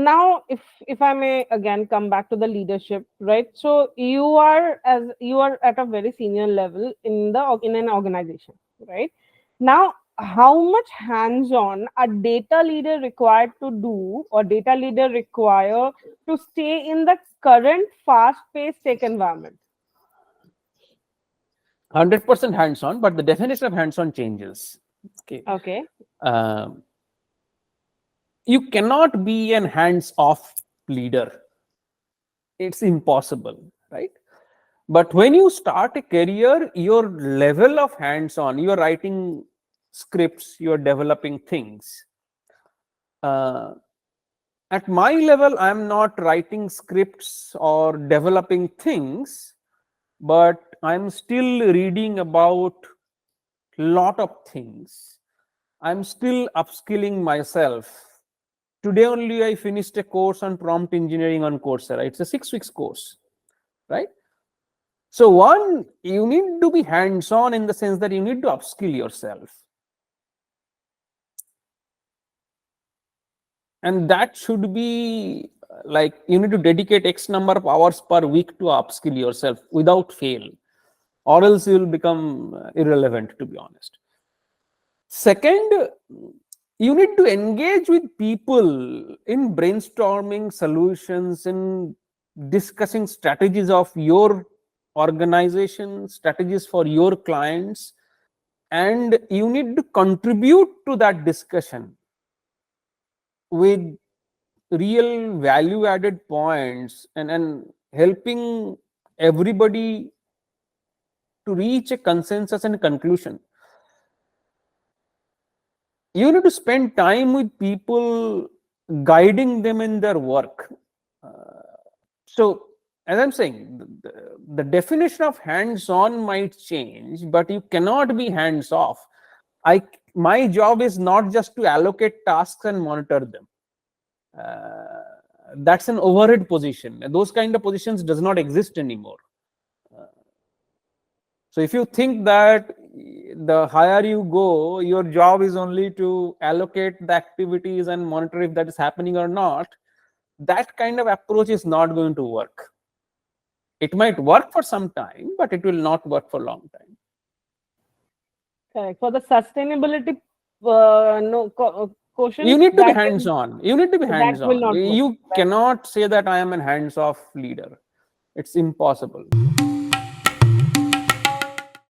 now if I may again come back to the leadership, right? So you are at a very senior level in an organization, right? Now, how much hands-on a data leader required to do, or data leader require to stay in the current fast-paced tech environment? 100% hands-on, but the definition of hands-on changes. Okay. Okay. Um, you cannot be an hands-off leader. It's impossible, right? But when you start a career, your level of hands-on, you're writing scripts, you're developing things. At my level, I'm not writing scripts or developing things, but I'm still reading about lot of things. I'm still upskilling myself. Today only I finished a course on prompt engineering on Coursera. It's a 6 weeks course, right? So one, you need to be hands-on in the sense that you need to upskill yourself. And that should be like you need to dedicate X number of hours per week to upskill yourself without fail, or else you will become irrelevant, to be honest. Second, you need to engage with people in brainstorming solutions, in discussing strategies of your organization, strategies for your clients, and you need to contribute to that discussion with real value added points, and helping everybody to reach a consensus and conclusion. You need to spend time with people, guiding them in their work. So as I'm saying, the definition of hands-on might change, but you cannot be hands-off. My job is not just to allocate tasks and monitor them. That's an overhead position. Those kind of positions does not exist anymore. So if you think that the higher you go, your job is only to allocate the activities and monitor if that is happening or not, that kind of approach is not going to work. It might work for some time, but it will not work for a long time. Correct. For the sustainability quotient, You need to be that hands-on. You need to be that will hands-on. not work. You cannot say that I am a hands-off leader. It's impossible.